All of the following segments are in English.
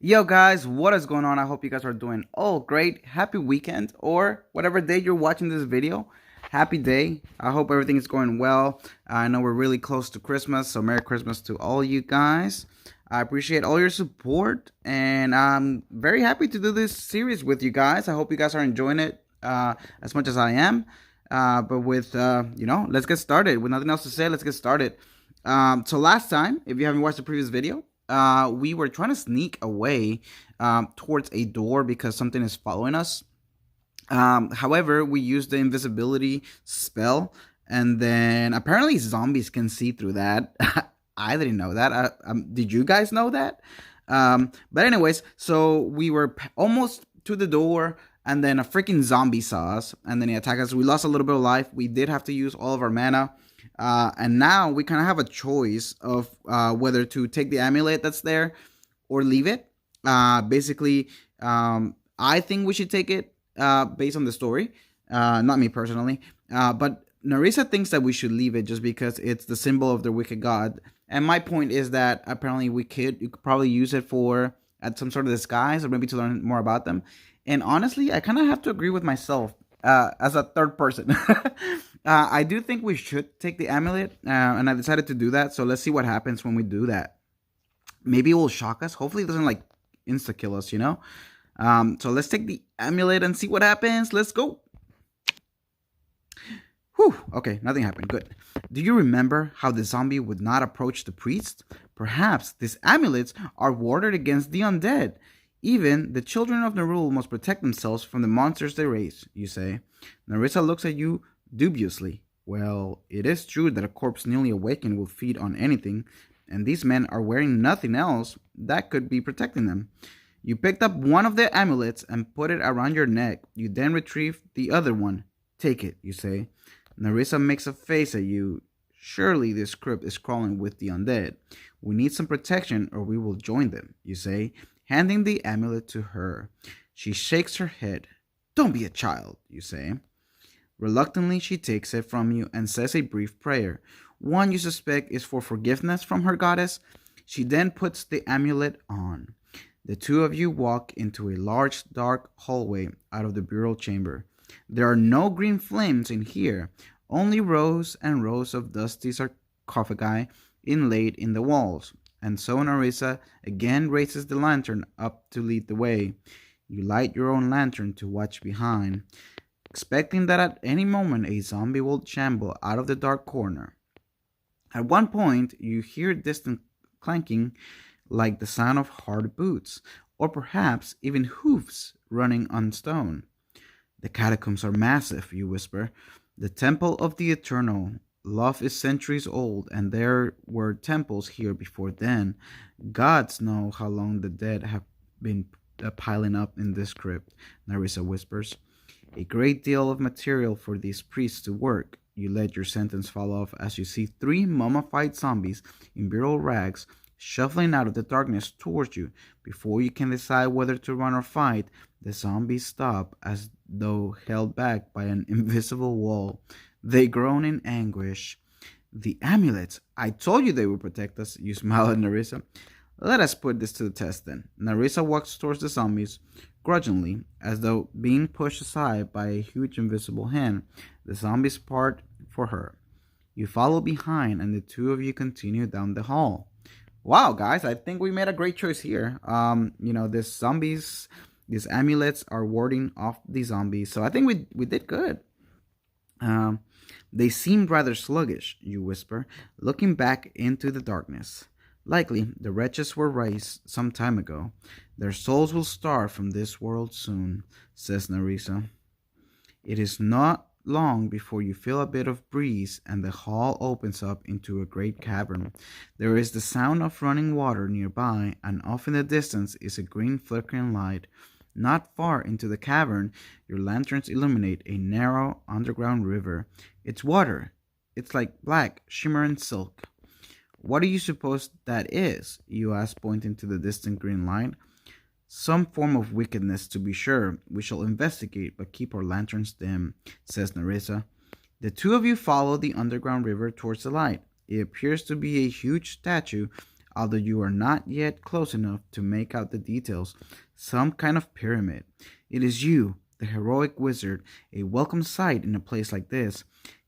Yo guys, what is going on? I hope you guys are doing all great. Happy weekend or whatever day you're watching this video. Happy day. I hope everything is going well. I know we're really close to Christmas, so Merry Christmas to all you guys. I appreciate all your support and I'm very happy to do this series with you guys. I hope you guys are enjoying it as much as I am. But with, let's get started. With nothing else to say, let's get started. So last time, if you haven't watched the previous video, we were trying to sneak away towards a door because something is following us. However, we used the invisibility spell, and then apparently zombies can see through that. I didn't know that. Did you guys know that? But anyways, so we were almost to the door, and then a freaking zombie saw us, and then he attacked us. We lost a little bit of life. We did have to use all of our mana. And now we kind of have a choice of whether to take the amulet that's there or leave it. Basically, I think we should take it based on the story. Not me personally. But Narissa thinks that we should leave it just because it's the symbol of the wicked god. And my point is that apparently you could probably use it at some sort of disguise or maybe to learn more about them. And honestly, I kind of have to agree with myself as a third person. I do think we should take the amulet, and I decided to do that. So let's see what happens when we do that. Maybe it will shock us. Hopefully it doesn't like insta kill us, you know? So let's take the amulet and see what happens. Let's go. Whew, okay, nothing happened. Good. Do you remember how the zombie would not approach the priest? Perhaps these amulets are warded against the undead. Even the children of Nerul must protect themselves from the monsters they raise, you say. Narissa looks at you dubiously. Well, it is true that a corpse newly awakened will feed on anything, and these men are wearing nothing else that could be protecting them. You picked up one of the amulets and put it around your neck. You then retrieve the other one. Take it, you say. Narissa makes a face at you. Surely this crypt is crawling with the undead. We need some protection or we will join them, you say, handing the amulet to her. She shakes her head. Don't be a child, you say. Reluctantly, she takes it from you and says a brief prayer, one you suspect is for forgiveness from her goddess. She then puts the amulet on. The two of you walk into a large, dark hallway out of the burial chamber. There are no green flames in here, only rows and rows of dusty sarcophagi inlaid in the walls. And so Narissa again raises the lantern up to lead the way. You light your own lantern to watch behind, expecting that at any moment a zombie will shamble out of the dark corner. At one point, you hear distant clanking like the sound of hard boots, or perhaps even hoofs running on stone. The catacombs are massive, you whisper. The Temple of the Eternal. Love is centuries old, and there were temples here before then. Gods know how long the dead have been piling up in this crypt, Narissa whispers. A great deal of material for these priests to work. You let your sentence fall off as you see three mummified zombies in burial rags shuffling out of the darkness towards you. Before you can decide whether to run or fight, the zombies stop as though held back by an invisible wall. They groan in anguish. The amulets! I told you they would protect us, you smile at Narissa. Let us put this to the test then. Narissa walks towards the zombies, grudgingly, as though being pushed aside by a huge invisible hand. The zombies part for her. You follow behind, and the two of you continue down the hall. Wow, guys, I think we made a great choice here. These amulets are warding off the zombies, so I think we did good. They seemed rather sluggish, you whisper, looking back into the darkness. Likely, the wretches were raised some time ago. Their souls will starve from this world soon, says Narissa. It is not long before you feel a bit of breeze and the hall opens up into a great cavern. There is the sound of running water nearby, and off in the distance is a green flickering light. Not far into the cavern, your lanterns illuminate a narrow underground river. It's water. It's like black, shimmering silk. What do you suppose that is? You ask, pointing to the distant green light. Some form of wickedness, to be sure. We shall investigate, but keep our lanterns dim, says Narissa. The two of you follow the underground river towards the light. It appears to be a huge statue although you are not yet close enough to make out the details. Some kind of pyramid. It is you, the heroic wizard, a welcome sight in a place like this.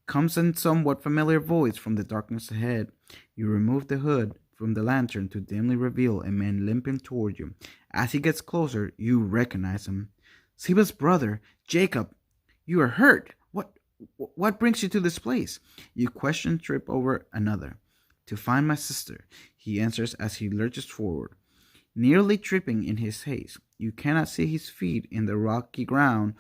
Comes in somewhat familiar voice from the darkness ahead. You remove the hood from the lantern to dimly reveal a man limping toward you. As he gets closer, you recognize him. Siba's brother, Jacob. You are hurt. What brings you to this place? You question trip over another. To find my sister, he answers as he lurches forward, nearly tripping in his haste. You cannot see his feet in the rocky ground,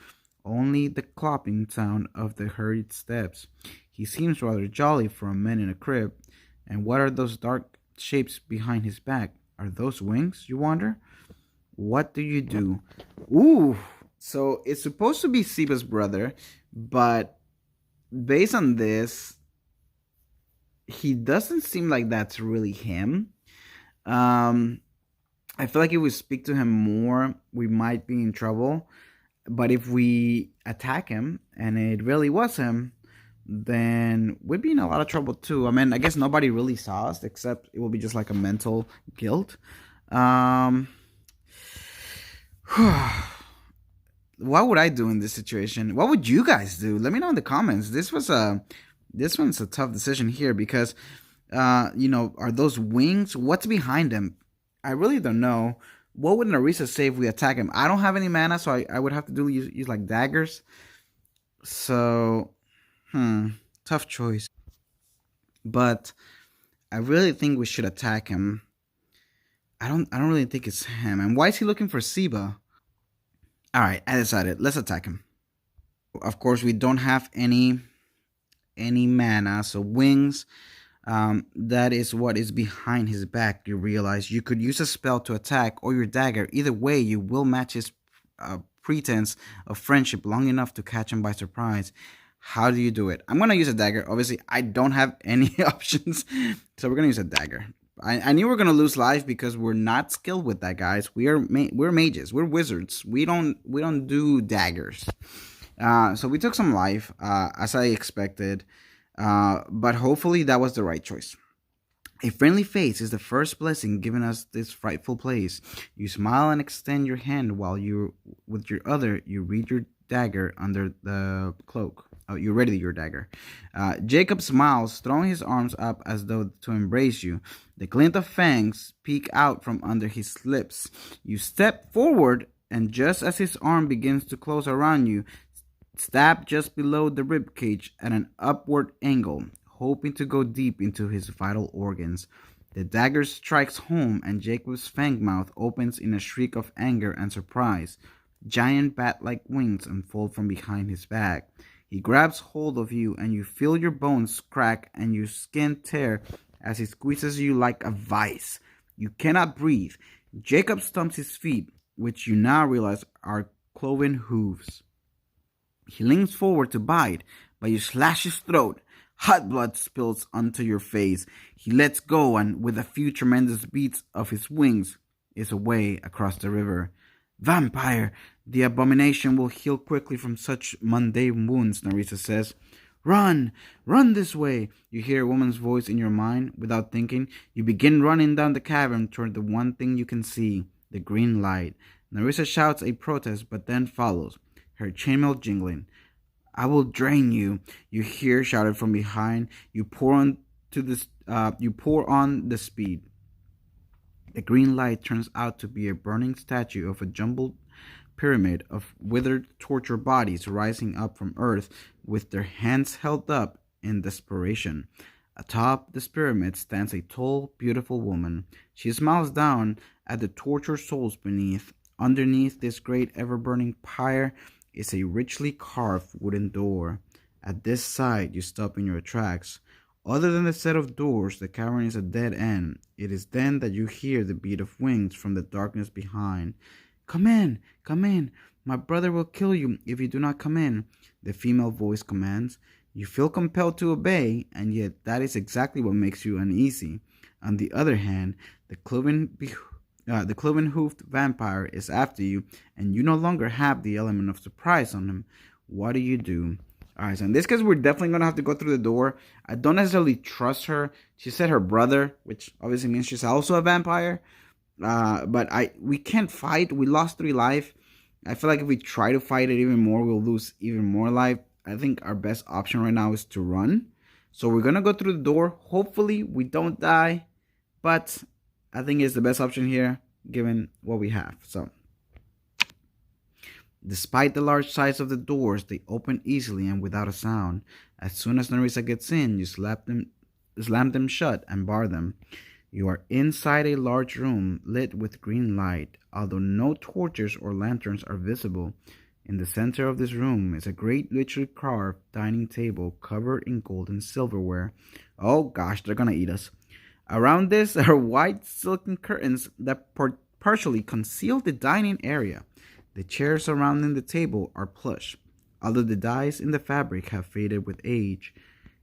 only the clopping sound of the hurried steps. He seems rather jolly for a man in a crib. And what are those dark shapes behind his back? Are those wings, you wonder? What do you do? Ooh, so it's supposed to be Siba's brother, but based on this, he doesn't seem like that's really him. Um, I feel like if we speak to him more, we might be in trouble. But if we attack him and it really was him, then we'd be in a lot of trouble too. I mean, I guess nobody really saw us except it will be just like a mental guilt. Um, what would I do in this situation? What would you guys do? Let me know in the comments. This one's a tough decision here because are those wings? What's behind them? I really don't know. What would Narisa say if we attack him? I don't have any mana, so I would have to use like daggers. So, tough choice. But I really think we should attack him. I don't really think it's him. And why is he looking for Siba? All right, I decided. Let's attack him. Of course, we don't have any mana, so wings. That is what is behind his back. You realize you could use a spell to attack or your dagger. Either way, you will match his pretense of friendship long enough to catch him by surprise. How do you do it? I'm gonna use a dagger. Obviously, I don't have any options, so we're gonna use a dagger. I knew we were gonna lose life because we're not skilled with that, guys. We're mages. We're wizards. We don't do daggers. So we took some life, as I expected. But hopefully that was the right choice. A friendly face is the first blessing given us this frightful place. You smile and extend your hand while with your other, you read your dagger under the cloak. Oh, you ready your dagger. Jacob smiles, throwing his arms up as though to embrace you. The glint of fangs peek out from under his lips. You step forward, and just as his arm begins to close around you, stab just below the rib cage at an upward angle, hoping to go deep into his vital organs. The dagger strikes home, and Jacob's fang mouth opens in a shriek of anger and surprise. Giant bat-like wings unfold from behind his back. He grabs hold of you, and you feel your bones crack and your skin tear as he squeezes you like a vice. You cannot breathe. Jacob stumps his feet, which you now realize are cloven hooves. He leans forward to bite, but you slash his throat. Hot blood spills onto your face. He lets go and, with a few tremendous beats of his wings, is away across the river. Vampire! The abomination will heal quickly from such mundane wounds, Narisa says. Run! Run this way! You hear a woman's voice in your mind. Without thinking, you begin running down the cavern toward the one thing you can see, the green light. Narisa shouts a protest, but then follows, her chainmail jingling. I will drain you, you hear shouted from behind. You pour on the speed. The green light turns out to be a burning statue of a jumbled pyramid of withered, tortured bodies rising up from earth with their hands held up in desperation. Atop this pyramid stands a tall, beautiful woman. She smiles down at the tortured souls beneath. Underneath this great ever-burning pyre is a richly carved wooden door. At this sight, you stop in your tracks. Other than the set of doors, the cavern is a dead end. It is then that you hear the beat of wings from the darkness behind. Come in, come in. My brother will kill you if you do not come in, the female voice commands. You feel compelled to obey, and yet that is exactly what makes you uneasy. On the other hand, the cloven-hoofed vampire is after you, and you no longer have the element of surprise on him. What do you do? All right, so in this case, we're definitely gonna have to go through the door. I don't necessarily trust her. She said her brother, which obviously means she's also a vampire. But we can't fight. We lost 3 life. I feel like if we try to fight it even more, we'll lose even more life. I think our best option right now is to run. So we're gonna go through the door. Hopefully we don't die, but I think it's the best option here given what we have. So despite the large size of the doors, they open easily and without a sound. As soon as Narisa gets in, you slam them shut and bar them. You are inside a large room lit with green light, although no torches or lanterns are visible. In the center of this room is a great richly carved dining table covered in gold and silverware. Oh gosh, they're gonna eat us. Around this are white silken curtains that partially conceal the dining area. The chairs surrounding the table are plush, although the dyes in the fabric have faded with age.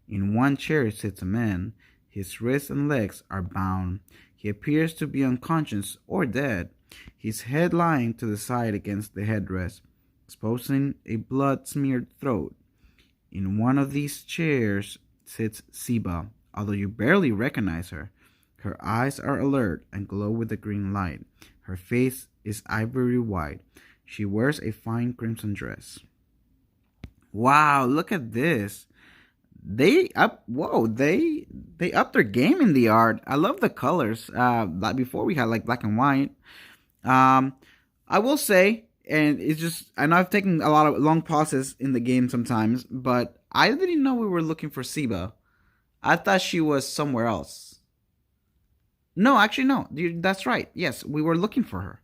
In one chair sits a man. His wrists and legs are bound. He appears to be unconscious or dead, his head lying to the side against the headrest, exposing a blood-smeared throat. In one of these chairs sits Siba, although you barely recognize her. Her eyes are alert and glow with the green light. Her face is ivory white. She wears a fine crimson dress. Wow, look at this. They upped their game in the art. I love the colors. Like before we had like black and white. Um, I will say, and it's just I know I've taken a lot of long pauses in the game sometimes, but I didn't know we were looking for Siba. I thought she was somewhere else. No, actually, no. That's right. Yes, we were looking for her.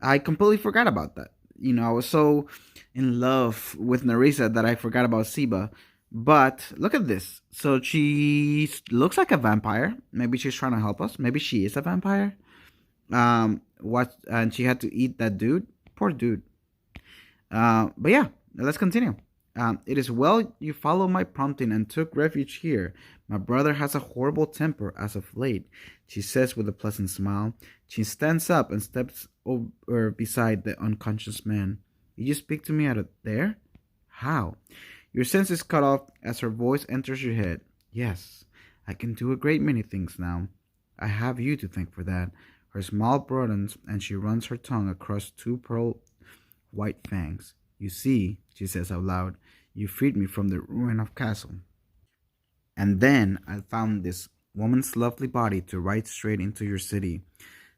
I completely forgot about that. I was so in love with Narisa that I forgot about Siba. But look at this. So she looks like a vampire. Maybe she's trying to help us. Maybe she is a vampire. What? And she had to eat that dude. Poor dude. But yeah, let's continue. It is well you followed my prompting and took refuge here. My brother has a horrible temper as of late, she says with a pleasant smile. She stands up and steps over beside the unconscious man. You speak to me out of there? How? Your senses cut off as her voice enters your head. Yes, I can do a great many things now. I have you to thank for that. Her smile broadens and she runs her tongue across two pearl white fangs. You see, she says out loud, you freed me from the ruin of castle. And then I found this woman's lovely body to ride straight into your city.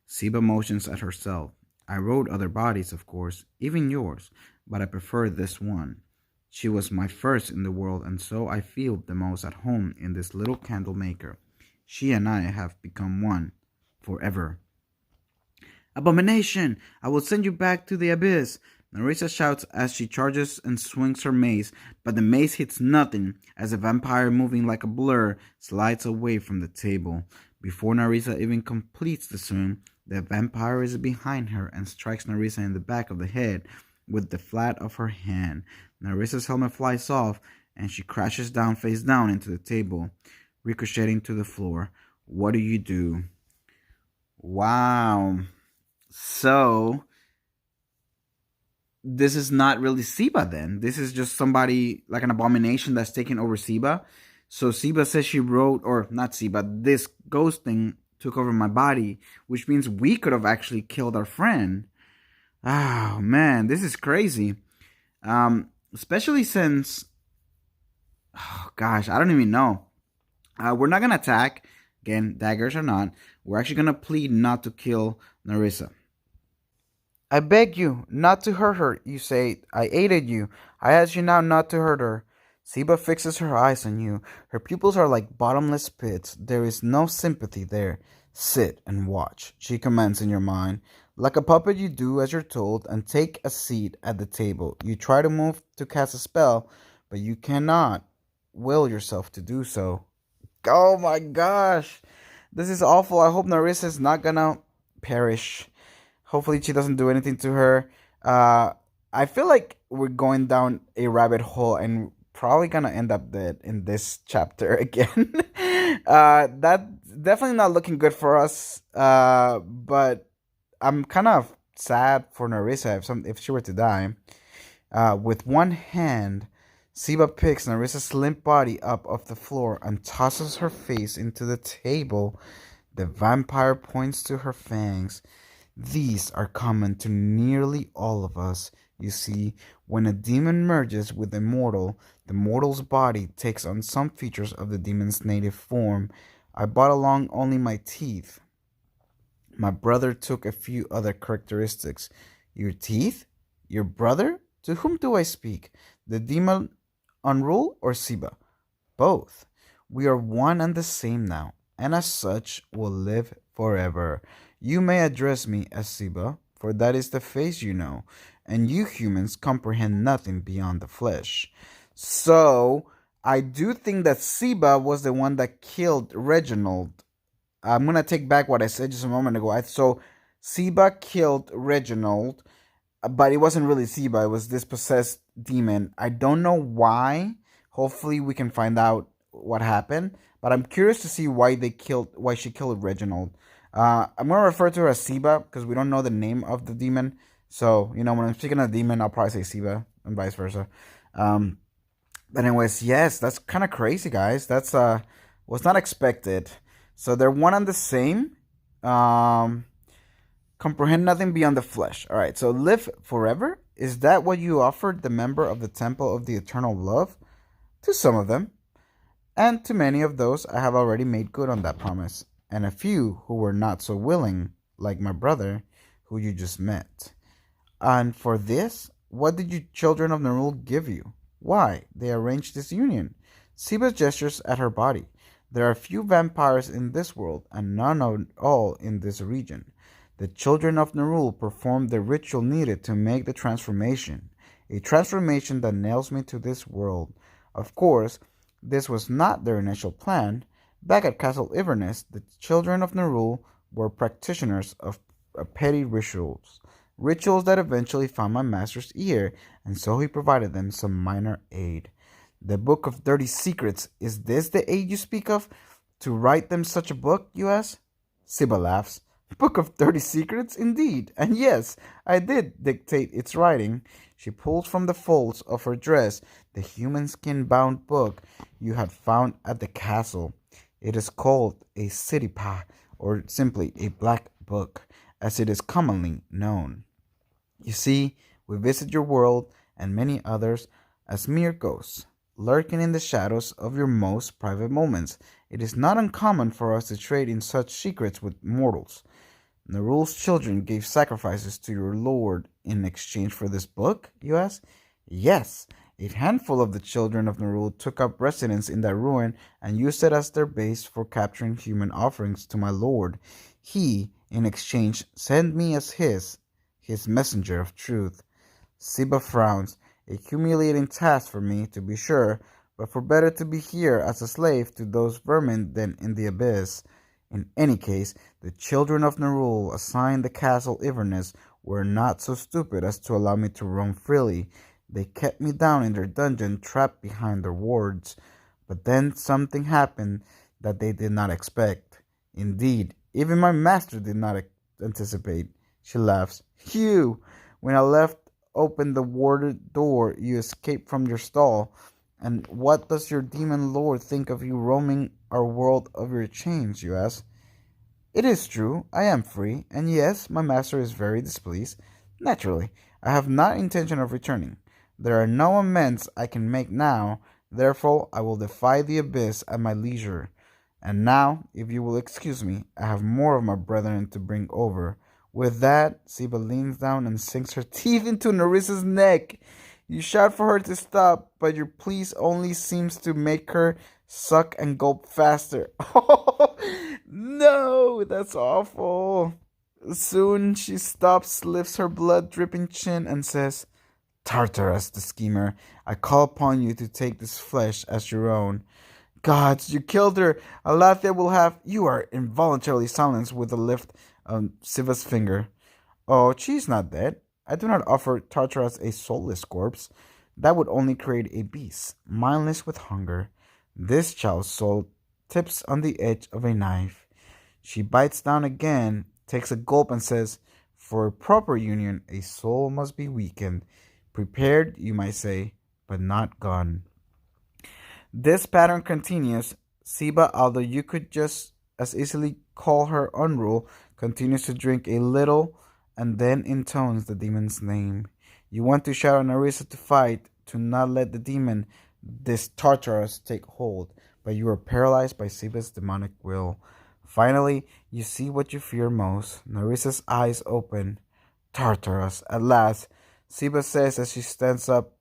Siba motions at herself. I rode other bodies, of course, even yours, but I prefer this one. She was my first in the world, and so I feel the most at home in this little candle maker. She and I have become one, forever. Abomination! I will send you back to the abyss! Narisa shouts as she charges and swings her mace, but the mace hits nothing as the vampire, moving like a blur, slides away from the table. Before Narisa even completes the swing, the vampire is behind her and strikes Narisa in the back of the head with the flat of her hand. Narisa's helmet flies off and she crashes down face down into the table, ricocheting to the floor. What do you do? Wow. So this is not really Siba then. This is just somebody like an abomination that's taking over Siba. So Siba says she wrote, or not Siba, this ghost thing took over my body, which means we could have actually killed our friend. Oh man, this is crazy. Especially since, oh gosh, I don't even know. We're not gonna attack. Again, daggers or not, we're actually gonna plead not to kill Narisa. I beg you not to hurt her, you say. I aided you. I ask you now not to hurt her. Siba fixes her eyes on you. Her pupils are like bottomless pits. There is no sympathy there. Sit and watch, she commands in your mind. Like a puppet, you do as you're told and take a seat at the table. You try to move to cast a spell, but you cannot will yourself to do so. Oh my gosh. This is awful. I hope Narissa is not gonna perish. Hopefully she doesn't do anything to her. I feel like we're going down a rabbit hole and probably gonna end up dead in this chapter again. That's definitely not looking good for us. But I'm kind of sad for Narissa if she were to die. With one hand, Siba picks Narissa's limp body up off the floor and tosses her face into the table. The vampire points to her fangs. These are common to nearly all of us. You see, when a demon merges with a mortal, the mortal's body takes on some features of the demon's native form. I brought along only my teeth. My brother took a few other characteristics. Your teeth? Your brother? To whom do I speak? The demon Unrule or Siba? Both. We are one and the same now, and as such will live forever. You may address me as Siba, for that is the face you know, and you humans comprehend nothing beyond the flesh. So, I do think that Siba was the one that killed Reginald. I'm gonna take back what I said just a moment ago. So Siba killed Reginald, but it wasn't really Siba. It was this possessed demon. I don't know why. Hopefully, we can find out what happened. But I'm curious to see why she killed Reginald. I'm gonna refer to her as Siba because we don't know the name of the demon. So when I'm speaking of demon, I'll probably say Siba and vice versa. Um, but anyways, yes, that's kind of crazy, guys. That's was not expected. So they're one and the same. Um, comprehend nothing beyond the flesh. All right. So live forever. Is that what you offered the member of the temple of the eternal love? To some of them, and to many of those I have already made good on that promise, and a few who were not so willing, like my brother, who you just met. And for this, what did you children of Nerul give you? Why, they arranged this union. Siba gestures at her body. There are few vampires in this world, and none at all in this region. The children of Nerul performed the ritual needed to make the transformation, a transformation that nails me to this world. Of course, this was not their initial plan. Back at Castle Inverness, the children of Nerul were practitioners of petty rituals that eventually found my master's ear, and so he provided them some minor aid. The Book of Dirty Secrets, is this the aid you speak of? To write them such a book, you ask? Siba laughs. Book of Dirty Secrets, indeed, and yes, I did dictate its writing. She pulls from the folds of her dress the human skin bound book you had found at the castle. It is called a Siddhipa, or simply a black book, as it is commonly known. You see, we visit your world and many others as mere ghosts, lurking in the shadows of your most private moments. It is not uncommon for us to trade in such secrets with mortals. Nerul's children gave sacrifices to your lord in exchange for this book, you ask? Yes, a handful of the children of Nerul took up residence in that ruin and used it as their base for capturing human offerings to my lord. He, in exchange, sent me as his messenger of truth. Siba frowns. A humiliating task for me, to be sure, but for better to be here as a slave to those vermin than in the abyss. In any case, the children of Nerul assigned the castle Inverness were not so stupid as to allow me to roam freely. They kept me down in their dungeon, trapped behind their wards. But then something happened that they did not expect. Indeed, even my master did not anticipate. She laughs. You! When I left open the warded door, you escaped from your stall. And what does your demon lord think of you roaming our world of your chains, you ask? It is true, I am free, and yes, my master is very displeased. Naturally, I have not intention of returning. There are no amends I can make now, therefore I will defy the abyss at my leisure. And now, if you will excuse me, I have more of my brethren to bring over. With that, Siba leans down and sinks her teeth into Narissa's neck. You shout for her to stop, but your pleas only seems to make her suck and gulp faster. Oh, no, that's awful. Soon she stops, lifts her blood-dripping chin, and says, Tartarus, the schemer, I call upon you to take this flesh as your own. Gods, you killed her. Alathea will have... You are involuntarily silenced with a lift of Siva's finger. Oh, she's not dead. I do not offer Tartarus a soulless corpse. That would only create a beast, mindless with hunger. This child's soul tips on the edge of a knife. She bites down again, takes a gulp, and says, For a proper union, a soul must be weakened. Prepared, you might say, but not gone. This pattern continues. Siba, although you could just as easily call her unruly, continues to drink a little and then intones the demon's name. You want to shout on Arisa to fight, to not let the demon, this Tartarus, take hold, but you are paralyzed by Siba's demonic will. Finally, you see what you fear most. Narisa's eyes open. Tartarus, at last, Siba says as she stands up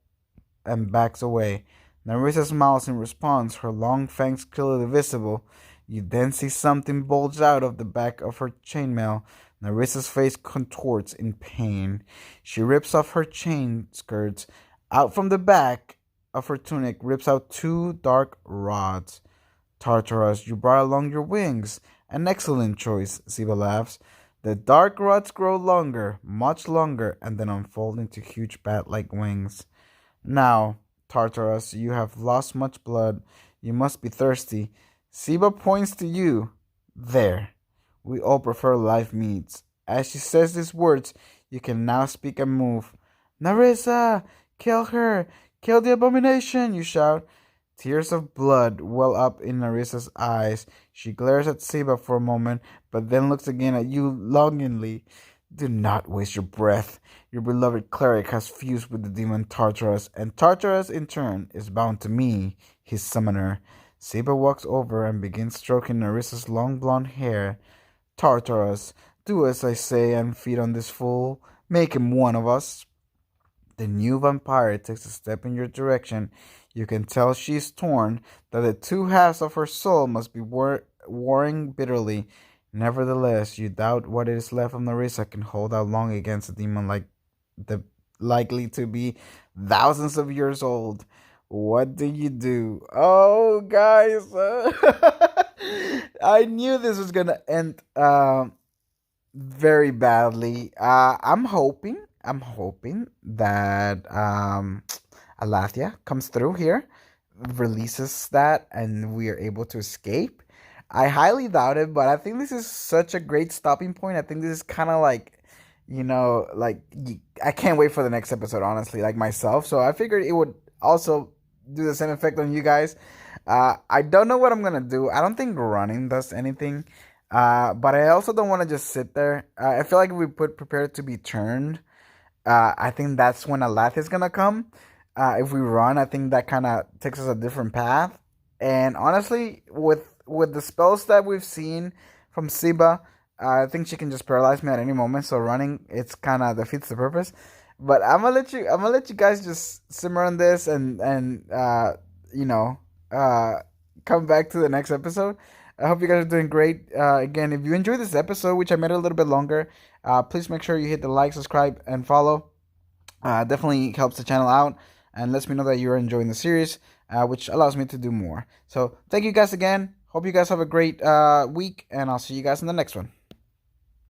and backs away. Narissa smiles in response, her long fangs clearly visible. You then see something bulge out of the back of her chainmail. Narissa's face contorts in pain. She rips off her chain skirts. Out from the back of her tunic rips out two dark rods. Tartarus, you brought along your wings. An excellent choice, Siba laughs. The dark rods grow longer, much longer, and then unfold into huge bat-like wings. Now, Tartarus, you have lost much blood. You must be thirsty. Siba points to you. There. We all prefer live meats. As she says these words, you can now speak and move. Narissa! Kill her! Kill the abomination! You shout. Tears of blood well up in Narissa's eyes. She glares at Siba for a moment, but then looks again at you longingly. Do not waste your breath. Your beloved cleric has fused with the demon Tartarus, and Tartarus, in turn, is bound to me, his summoner. Siba walks over and begins stroking Narissa's long blonde hair. Tartarus, do as I say and feed on this fool. Make him one of us. The new vampire takes a step in your direction. You can tell she's torn, that the two halves of her soul must be warring bitterly. Nevertheless, you doubt what is left of Narissa can hold out long against a demon like the likely to be thousands of years old. What do you do? Oh, guys, I knew this was gonna end very badly. I'm hoping that Alathia comes through here, releases that, and we are able to escape. I highly doubt it, but I think this is such a great stopping point. I think this is kind of like, I can't wait for the next episode, honestly, like myself. So I figured it would also do the same effect on you guys. I don't know what I'm going to do. I don't think running does anything. But I also don't want to just sit there. I feel like if we put prepared to be turned, I think that's when Alath is gonna come. If we run, I think that kind of takes us a different path. And honestly, with the spells that we've seen from Siba, I think she can just paralyze me at any moment. So running, it's kind of defeats the purpose. But I'm gonna let you guys just simmer on this and you know come back to the next episode. I hope you guys are doing great. Again, if you enjoyed this episode, which I made it a little bit longer, please make sure you hit the like, subscribe, and follow. Definitely helps the channel out and lets me know that you're enjoying the series, which allows me to do more. So thank you guys again. Hope you guys have a great week, and I'll see you guys in the next one.